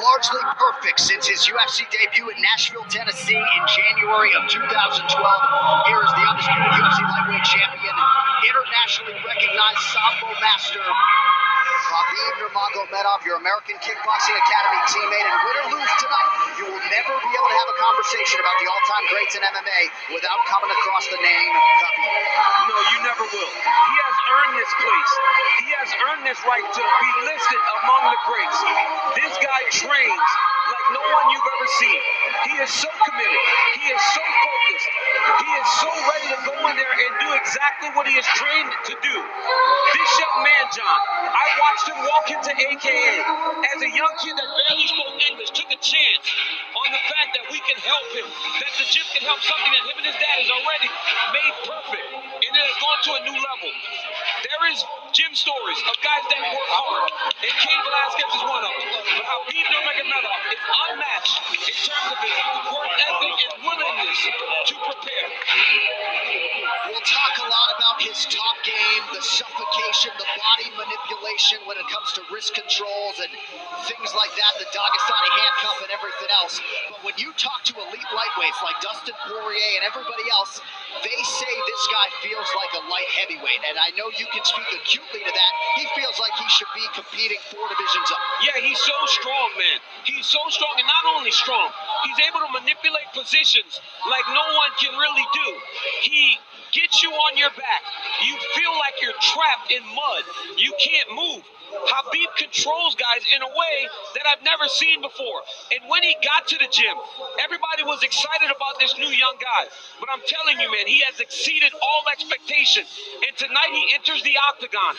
Largely perfect since his UFC debut in Nashville, Tennessee in January of 2012. Here is the undisputed UFC lightweight champion, internationally recognized Sambo master, Khabib Nurmagomedov, your American Kickboxing Academy teammate, and win or lose tonight, you will never be able to have a conversation about the all-time greats in MMA without coming across the name Khabib. No, you never will. He has earned this place. He has earned this right to be listed among the greats. This guy trains like no one you've ever seen. He is so committed. He is so focused. He is so ready to go in there and do exactly what he is trained to do. This young man, John, I watched him walk into AKA as a young kid that barely spoke English, took a chance on the fact that we can help him, that the gym can help something that him and his dad has already made perfect, and it has gone to a new level. There is gym stories of guys that work hard, and Cain Velasquez is one of them. But Khabib Nurmagomedov is unmatched in terms of his work ethic and willingness to prepare. We'll talk a lot about his top game, the suffocation, the body manipulation when it comes to wrist controls and things like that, the Dagestani handcuff and everything else. But when you talk to elite lightweights like Dustin Poirier and everybody else, they say this guy feels like a light heavyweight. And I know you can speak acutely to that. He feels like he should be competing 4 divisions up. Yeah, he's so strong, man. He's so strong, and not only strong, he's able to manipulate positions like no one can really do. He gets you on your back. You feel like you're trapped in mud. You can't move. Khabib controls guys in a way that I've never seen before. And when he got to the gym, everybody was excited about this new young guy. But I'm telling you, man, he has exceeded all expectation. And tonight he enters the octagon,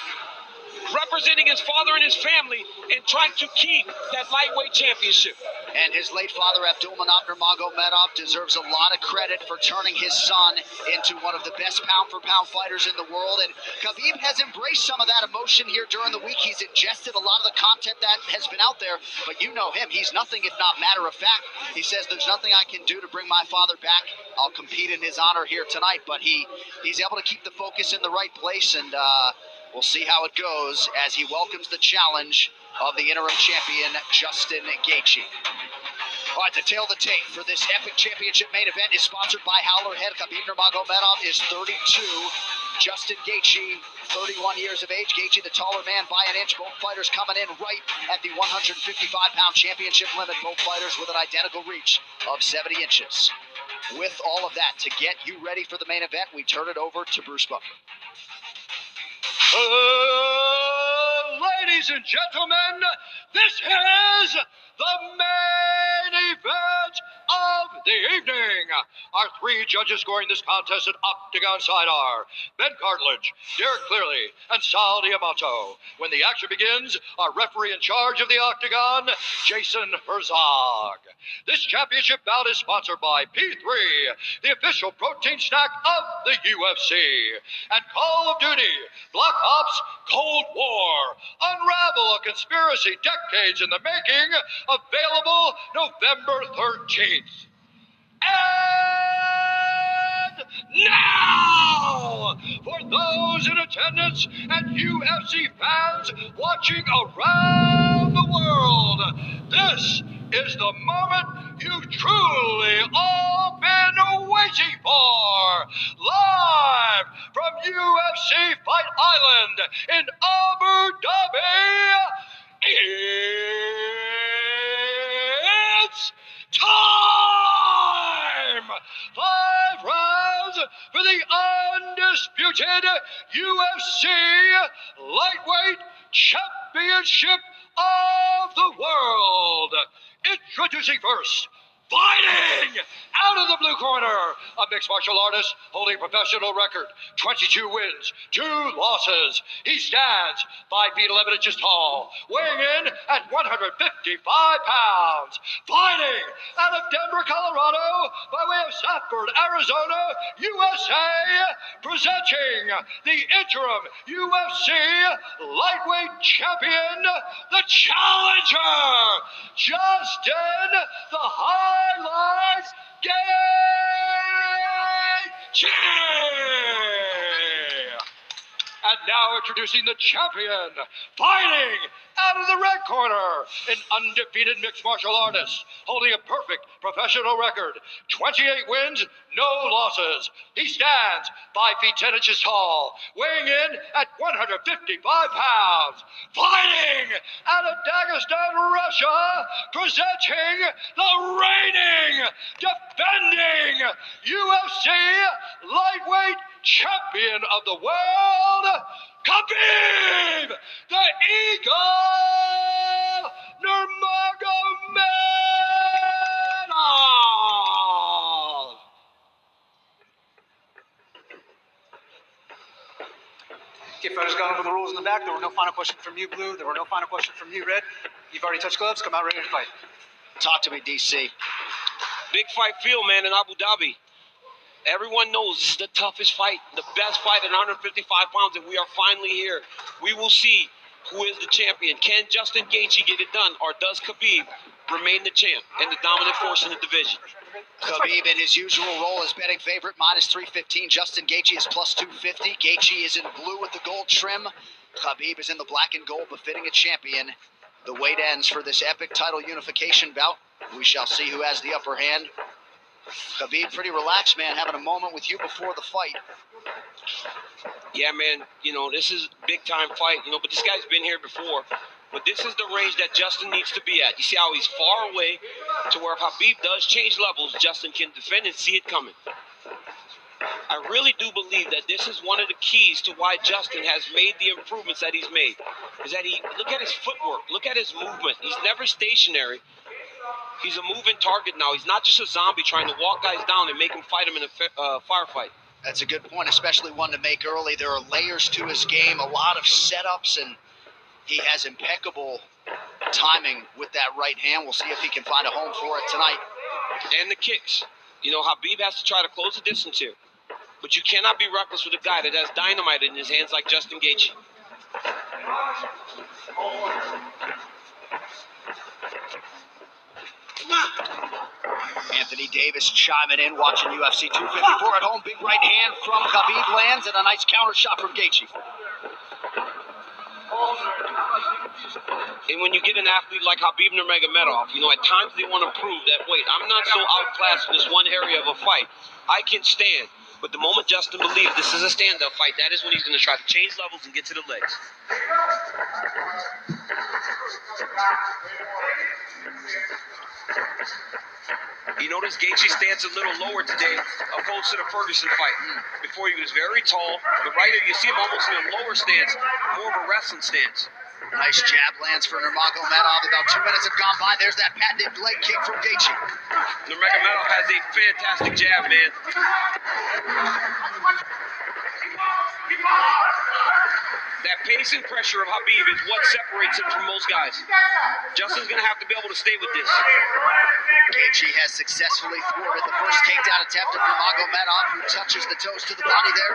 representing his father and his family and trying to keep that lightweight championship. And his late father, Abdulmanap Nurmagomedov, deserves a lot of credit for turning his son into one of the best pound-for-pound fighters in the world. And Khabib has embraced some of that emotion here during the week. He's ingested a lot of the content that has been out there. But you know him. He's nothing if not matter of fact. He says, there's nothing I can do to bring my father back. I'll compete in his honor here tonight. But he's able to keep the focus in the right place, and we'll see how it goes as he welcomes the challenge of the interim champion, Justin Gaethje. All right, to tail the tape for this epic championship main event is sponsored by Howler Head. Khabib Nurmagomedov is 32. Justin Gaethje, 31 years of age. Gaethje, the taller man by an inch. Both fighters coming in right at the 155-pound championship limit. Both fighters with an identical reach of 70 inches. With all of that, to get you ready for the main event, we turn it over to Bruce Buffer. Ladies and gentlemen, this is the main event of the evening. Our 3 judges scoring this contest at Octagon side are Ben Cartledge, Derek Clearly, and Sal Diamato. When the action begins, our referee in charge of the Octagon, Jason Herzog. This championship bout is sponsored by P3, the official protein snack of the UFC, and Call of Duty, Black Ops, Cold War. Unravel a conspiracy decades in the making, available November 13th. And now, for those in attendance and UFC fans watching around the world, this is the moment you've truly all been waiting for. Live from UFC Fight Island in Abu Dhabi, it's time! 5 rounds for the undisputed UFC Lightweight Championship of the world. Introducing first, fighting out of the blue corner, a mixed martial artist holding a professional record, 22 wins, 2 losses. He stands 5 feet 11 inches tall, weighing in at 155 pounds. Fighting out of Denver, Colorado, by way of Sanford, Arizona, USA, presenting the interim UFC lightweight champion, the challenger, Justin the Highlights Gaethje! Gaethje! And now introducing the champion, fighting out of the red corner, an undefeated mixed martial artist, holding a perfect professional record, 28 wins, no losses. He stands 5 feet 10 inches tall, weighing in at 155 pounds, fighting out of Dagestan, Russia, presenting the reigning, defending UFC lightweight champion of the world, Khabib, the Eagle, Nurmagomedov. Okay, fighters got over the rules in the back. There were no final questions from you, Blue. There were no final questions from you, Red. You've already touched gloves. Come out ready to fight. Talk to me, DC. Big fight field, man, in Abu Dhabi. Everyone knows this is the toughest fight, the best fight at 155 pounds, and we are finally here. We will see who is the champion. Can Justin Gaethje get it done, or does Khabib remain the champ and the dominant force in the division? Khabib in his usual role as betting favorite, minus 315. Justin Gaethje is plus 250. Gaethje is in blue with the gold trim. Khabib is in the black and gold, befitting a champion. The wait ends for this epic title unification bout. We shall see who has the upper hand. Khabib pretty relaxed, man, having a moment with you before the fight. Yeah, man, this is a big-time fight, but this guy's been here before. But this is the range that Justin needs to be at. You see how he's far away to where if Khabib does change levels, Justin can defend and see it coming. I really do believe that this is one of the keys to why Justin has made the improvements that he's made. Is that look at his footwork, look at his movement. He's never stationary. He's a moving target now. He's not just a zombie trying to walk guys down and make them fight him in a firefight. That's a good point, especially one to make early. There are layers to his game, a lot of setups, and he has impeccable timing with that right hand. We'll see if he can find a home for it tonight. And the kicks. Khabib has to try to close the distance here. But you cannot be reckless with a guy that has dynamite in his hands like Justin Gaethje. Anthony Davis chiming in, watching UFC 254 at home. Big right hand from Khabib lands, and a nice counter shot from Gaethje. And when you get an athlete like Khabib Nurmagomedov, at times they want to prove that, wait, I'm not so outclassed in this one area of a fight. I can stand. But the moment Justin believes this is a stand-up fight, that is when he's going to try to change levels and get to the legs. You notice Gaethje stands a little lower today opposed to the Ferguson fight. Before he was very tall, but right here you see him almost in a lower stance, more of a wrestling stance. Nice jab lands for Nurmagomedov. About 2 minutes have gone by. There's that patented leg kick from Gaethje. Nurmagomedov has a fantastic jab, man. That pace and pressure of Khabib is what separates him from most guys. Justin's going to have to be able to stay with this. Gaethje has successfully thwarted the first takedown attempt of Nurmagomedov, who touches the toes to the body there.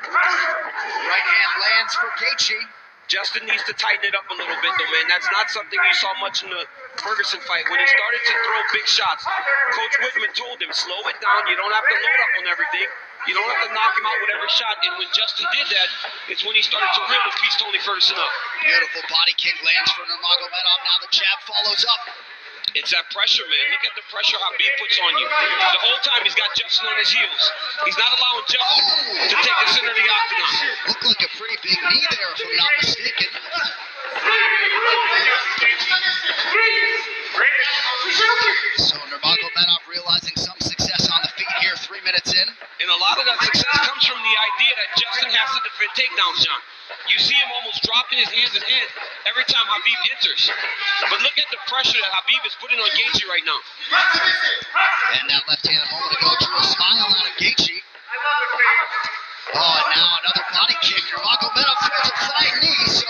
Right hand lands for Gaethje. Justin needs to tighten it up a little bit, though, man. That's not something you saw much in the Ferguson fight. When he started to throw big shots, Coach Whitman told him, slow it down. You don't have to load up on everything. You don't have to knock him out with every shot. And when Justin did that, it's when he started to really piece Tony Ferguson up. Beautiful body kick lands for Nurmagomedov. Now the jab follows up. It's that pressure, man. Look at the pressure Khabib puts on you. The whole time he's got Justin on his heels. He's not allowing Justin to take the center of the octagon. Looked like a pretty big knee there, if I'm not mistaken. So Nurmagomedov realizing some success on the feet here, 3 minutes in. And a lot of that success comes from the idea that Justin has to defend takedowns, John. You see him almost dropping his hands and head every time Khabib enters. But look at the pressure that Khabib is putting on Gaethje right now. And that left hand a moment ago drew a smile out of Gaethje. Oh, and now another body kick. Nurmagomedov throws a flying knee, so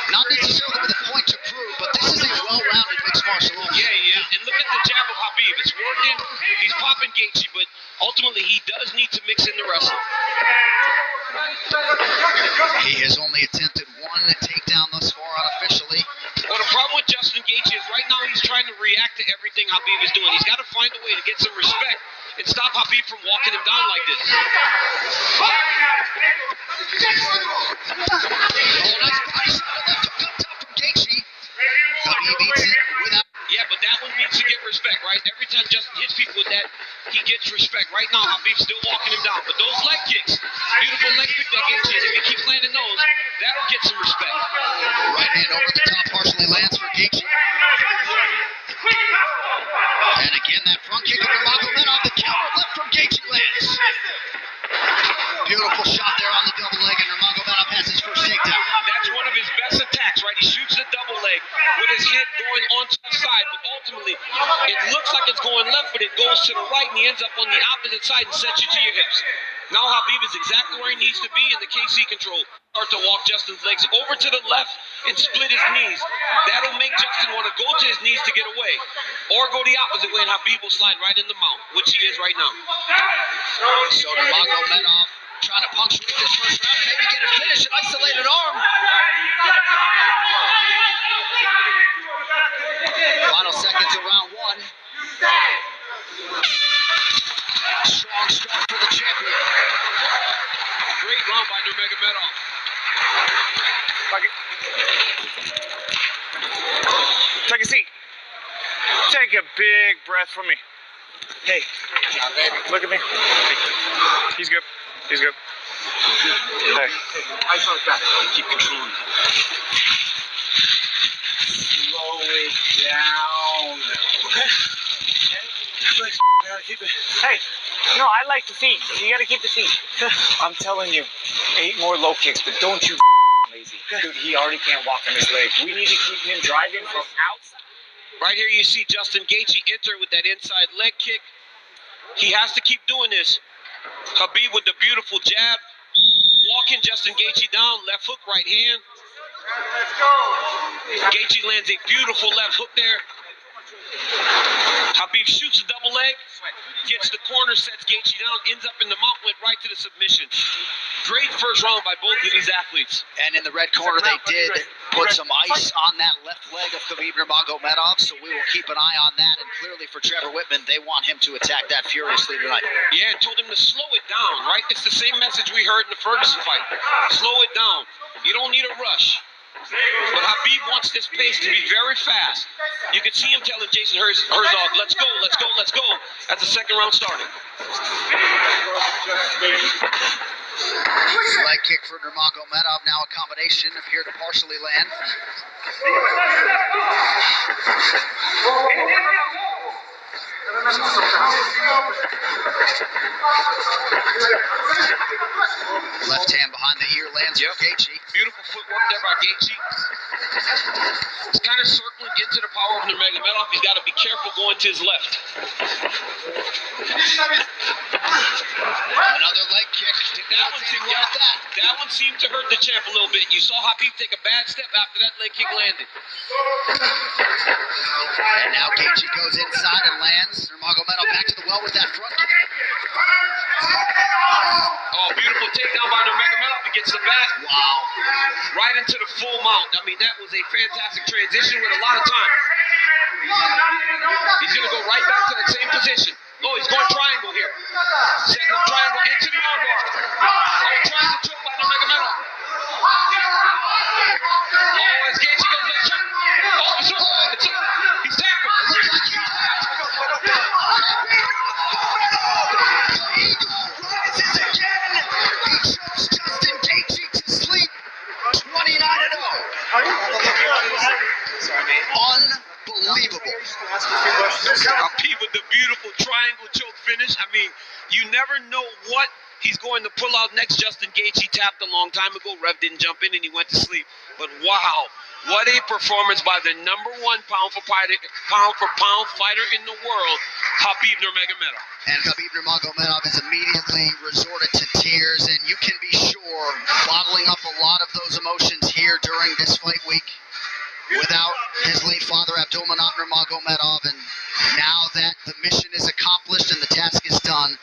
not necessarily with a point to prove, but this is a well-rounded mixed martial arts. Yeah. And look at the jab of Khabib. It's working. He's popping Gaethje, but ultimately he does need to mix in the wrestling. He has only attempted one takedown thus far unofficially. Well, the problem with Justin Gaethje is right now he's trying to react to everything Khabib is doing. He's got to find a way to get some respect and stop Khabib from walking him down like this. Oh, nice body shot. Left hook up top from Gaethje. Khabib eats it without. Yeah, but that one needs to get respect, right? Every time Justin hits people with that, he gets respect. Right now, Khabib's still walking him down. But those leg kicks, beautiful leg kick that Gaethje, if he keeps landing those, that'll get some respect. Right hand over the top partially lands for Gaethje. And again, that front kick of Nurmagomedov. The counter left from Gaethje lands. Beautiful shot there on the double leg, and Nurmagomedov has his first takedown. That's one of his best attacks, right? He shoots the double leg with his head going onto the side, but ultimately, it looks like it's going left, but it goes to the right, and he ends up on the opposite side and sets you to your hips. Now Khabib is exactly where he needs to be in the KC control. Start to walk Justin's legs over to the left and split his knees. That'll make Justin want to go to his knees to get away, or go the opposite way, and Khabib will slide right in the mount, which he is right now. So Nurmagomedov trying to punctuate this first round and maybe get a finish, an isolated arm. Final seconds of round one. Strong start for the champion. Great round by Nurmagomedov. Take a seat. Take a big breath for me. Hey, look at me. He's good. He's good. Hey. Ice on his back. Keep controlling that. Slow it down. Okay. Hey, no, I like the seat. You gotta keep the seat. I'm telling you, 8 more low kicks, but don't you lazy. Dude, he already can't walk on his leg. We need to keep him driving from outside. Right here you see Justin Gaethje enter with that inside leg kick. He has to keep doing this. Khabib with the beautiful jab. Walking Justin Gaethje down. Left hook, right hand. Let's go. Gaethje lands a beautiful left hook there. Khabib shoots a double leg. Gets the corner, sets Gaethje down. Ends up in the mount, went right to the submission. Great first round by both of these athletes. And in the red corner, they did put some ice on that left leg of Khabib Nurmagomedov, so we will keep an eye on that. And clearly for Trevor Whitman, they want him to attack that furiously tonight. Yeah, and told him to slow it down, right? It's the same message we heard in the Ferguson fight. Slow it down. You don't need a rush. But Khabib wants this pace to be very fast. You can see him telling Jason Herzog, let's go, let's go, let's go, as the second round started. Leg kick for Nurmagomedov, now a combination, appeared to partially land. Left hand behind the ear lands for Gaethje. Beautiful footwork there by Gaethje. He's kind of circling into the power of Nurmagomedov. He's got to be careful going to his left. Another leg kick. That one seemed to hurt the champ a little bit. You saw Khabib take a bad step after that leg kick landed. And now Gaethje goes inside and lands. Nurmagomedov back to the well with that front kick. Oh, beautiful takedown by Nurmagomedov. He gets the back. Wow. Right into the full mount. I mean, that was a fantastic transition with a lot of time. He's going to go right back to that same position. Oh, he's going triangle here. Setting up triangle into the armbar. Oh, trying to choke by Nurmagomedov. Oh, as Gaethje goes that choke. Oh, it's up. It's up. He's tapping. Justin Gaethje to sleep. 29-0. Unbelievable. Khabib with the beautiful triangle choke finish. I mean, you never know what he's going to pull out next. Justin Gaethje tapped a long time ago. Rev didn't jump in and he went to sleep. But wow, what a performance by the #1 pound for pound fighter in the world, Khabib Nurmagomedov. And Khabib Nurmagomedov has immediately resorted to tears, and you can be sure bottling up a lot of those emotions here during this fight week without his late father Abdulmanap Nurmagomedov. And now that the mission is accomplished and the task is done,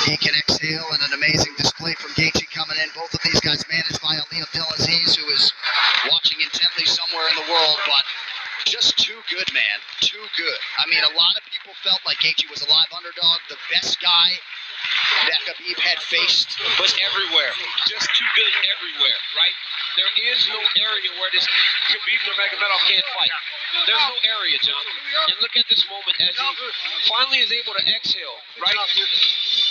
he can exhale, and an amazing display from Gaethje coming in. Both of these guys managed by Ali Abdelaziz, who is watching intently somewhere in the world, but Just too good, man. Too good. I mean, a lot of people felt like Gaethje was a live underdog, the best guy that Khabib had faced. But everywhere. Just too good everywhere, right? There is no area where this Khabib Nurmagomedov can't fight. There's no area, John. And look at this moment as he finally is able to exhale, right?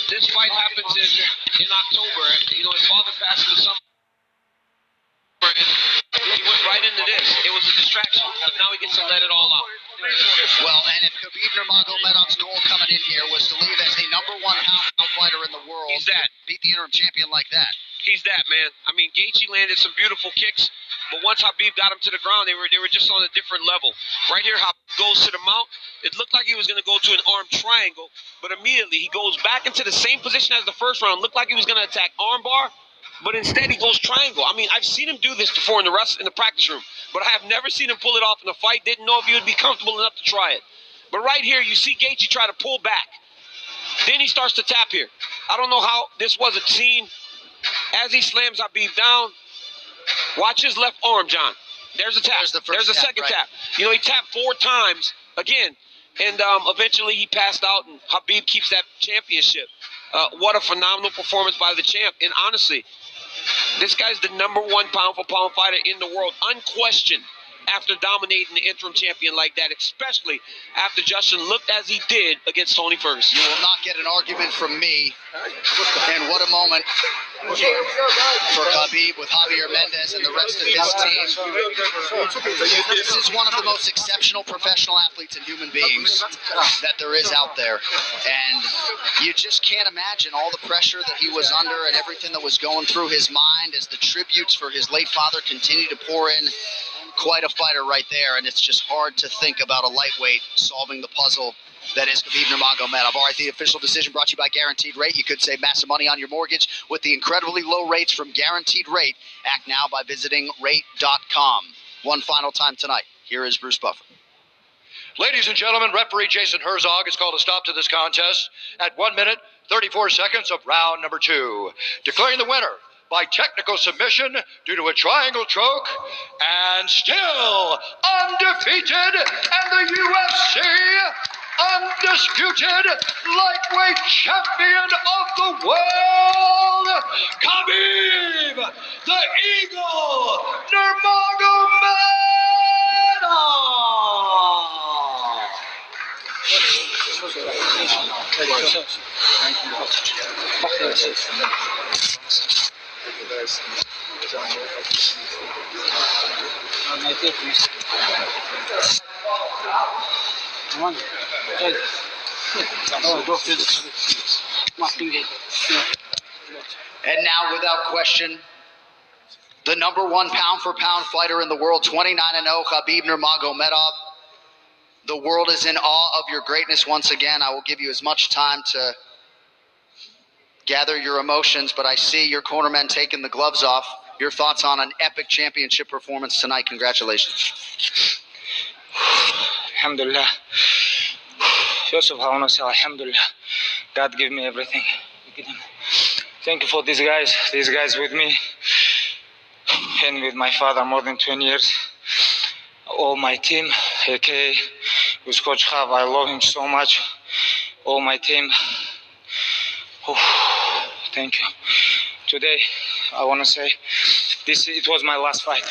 This fight happens in October. You know, his father passed in the summer. And he went right into this. It was a distraction, but now he gets to let it all out. Well, and if Khabib Nurmagomedov's goal coming in here was to leave as the #1 pound fighter in the world, He's that. beat the interim champion like that. He's that, man. I mean, Gaethje landed some beautiful kicks, but once Khabib got him to the ground, they were just on a different level. Right here, Khabib goes to the mount. It looked like he was going to go to an arm triangle, but immediately he goes back into the same position as the first round. Looked like he was going to attack armbar, but instead he goes triangle. I mean, I've seen him do this before in the practice room, but I have never seen him pull it off in a fight. Didn't know if he would be comfortable enough to try it. But right here, you see Gaethje try to pull back. Then he starts to tap here. I don't know how this wasn't seen. As he slams Khabib down, watch his left arm, John. There's a tap. There's a second tap. You know, he tapped 4 times again, and eventually he passed out, and Khabib keeps that championship. What a phenomenal performance by the champ. And honestly, this guy's the #1 pound-for-pound fighter in the world, unquestioned, after dominating the interim champion like that, especially after Justin looked as he did against Tony Ferguson. You will not get an argument from me. And what a moment for Khabib with Javier Mendez and the rest of his team. This is one of the most exceptional professional athletes and human beings that there is out there. And you just can't imagine all the pressure that he was under and everything that was going through his mind as the tributes for his late father continue to pour in. Quite a fighter right there, and it's just hard to think about a lightweight solving the puzzle that is Khabib Nurmagomedov. All right, the official decision brought to you by Guaranteed Rate. You could save massive money on your mortgage with the incredibly low rates from Guaranteed Rate. Act now by visiting rate.com. One final time tonight. Here is Bruce Buffer. Ladies and gentlemen, referee Jason Herzog has called a stop to this contest at 1 minute, 34 seconds of round number 2, declaring the winner by technical submission due to a triangle choke, and still undefeated, and the UFC undisputed lightweight champion of the world, Khabib, the Eagle, Nurmagomedov. And now, without question, the #1 pound-for-pound fighter in the world, 29-0, Khabib Nurmagomedov. The world is in awe of your greatness once again. I will give you as much time to gather your emotions, but I see your cornermen taking the gloves off. Your thoughts on an epic championship performance tonight. Congratulations. Alhamdulillah. First of all, I want to say Alhamdulillah. God gave me everything. Thank you for these guys with me and with my father more than 20 years. All my team, aka with Coach Khav, I love him so much. All my team. Thank you. Today, I want to say it was my last fight.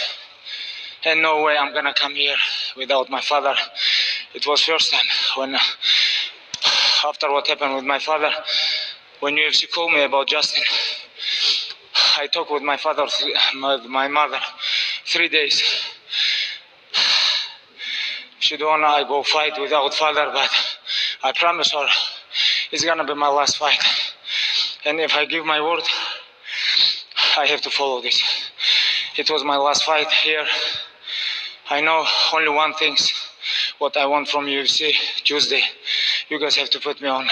And no way I'm going to come here without my father. It was first time when, after what happened with my father, when UFC called me about Justin, I talked with my father, my mother, 3 days. She don't want I go fight without father, but I promise her it's going to be my last fight. And if I give my word, I have to follow this. It was my last fight here. I know only one thing, what I want from UFC Tuesday. You guys have to put me on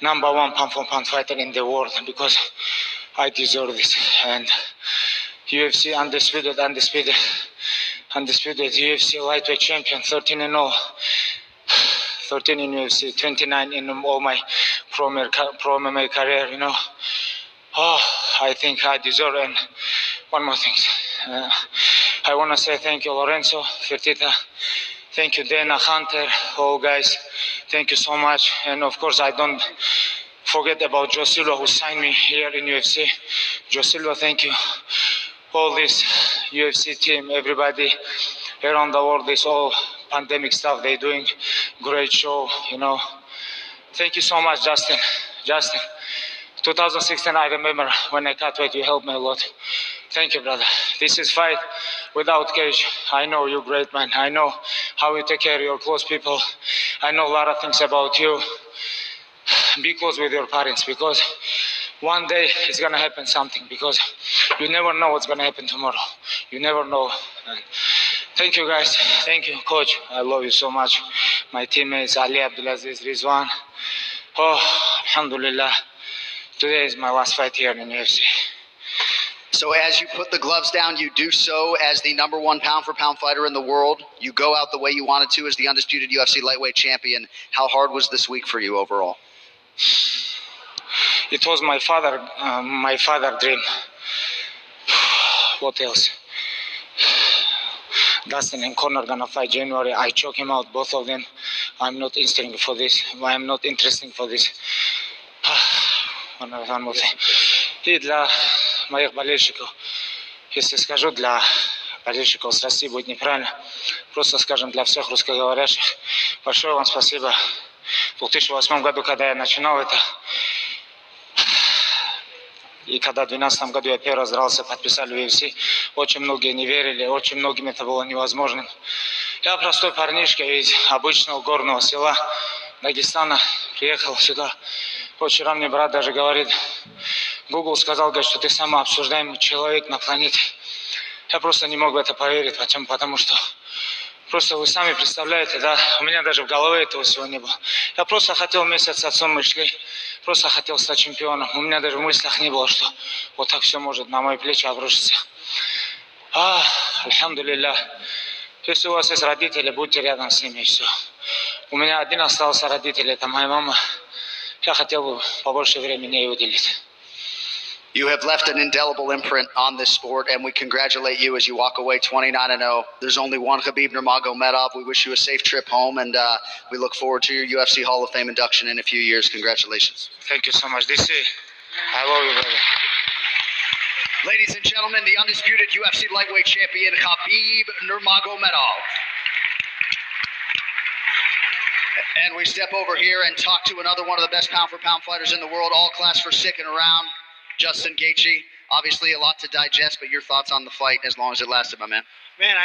#1 pound-for-pound fighter in the world because I deserve this. And UFC undisputed UFC lightweight champion, 13-0. 13 in UFC, 29 in all my pro MMA career, you know. I think I deserve. And one more thing. I want to say thank you, Lorenzo, Fertitta, Thank you, Dana, Hunter, all guys. Thank you so much. And of course, I don't forget about Joe Silva, who signed me here in UFC. Joe Silva, thank you. All this UFC team, everybody around the world, this all pandemic stuff they're doing. Great show, you know. Thank you so much, Justin. Justin, 2016, I remember when I cut weight, you helped me a lot. Thank you, brother. This is fight without cage. I know you're great, man. I know how you take care of your close people. I know a lot of things about you. Be close with your parents, because one day it's going to happen something, because you never know what's going to happen tomorrow. You never know. And thank you, guys. Thank you, coach. I love you so much. My teammates, Ali, Abdulaziz, Rizwan. Oh, alhamdulillah. Today is my last fight here in UFC. So as you put the gloves down, you do so as the #1 pound-for-pound fighter in the world. You go out the way you wanted to as the undisputed UFC lightweight champion. How hard was this week for you overall? It was my father dream. What else? Dustin and Conor gonna fight January. I choke him out, both of them. I'm not interested for this. I'm not interested for this. One more thing. И для моих болельщиков, если скажу для болельщиков с России, будет неправильно. Просто скажем для всех русскоговорящих. Большое вам спасибо. В 2008 году, когда я начинал это, и когда в 2012 году я первый раз дрался, подписали в UFC, очень многие не верили, очень многим это было невозможным. Я простой парнишка из обычного горного села Дагестана, приехал сюда. Вчера мне брат даже говорит, Google сказал, что ты самый обсуждаемый человек на планете. Я просто не мог в это поверить. Почему? Потому что просто вы сами представляете, да, у меня даже в голове этого всего не было. Я просто хотел вместе с отцом, мы шли, просто хотел стать чемпионом. У меня даже в мыслях не было, что вот так все может на мои плечи обрушиться. Альхамдулилля. Если у вас есть родители, будьте рядом с ними, и все. У меня один остался родитель, это моя мама. Я хотел бы побольше времени ей уделить. You have left an indelible imprint on this sport, and we congratulate you as you walk away 29-0. There's only one Khabib Nurmagomedov. We wish you a safe trip home, and we look forward to your UFC Hall of Fame induction in a few years. Congratulations. Thank you so much. I love you, brother. Ladies and gentlemen, the undisputed UFC lightweight champion, Khabib Nurmagomedov. And we step over here and talk to another one of the best pound-for-pound fighters in the world, all class for sticking around, Justin Gaethje. Obviously a lot to digest, but your thoughts on the fight as long as it lasted, my man. Man,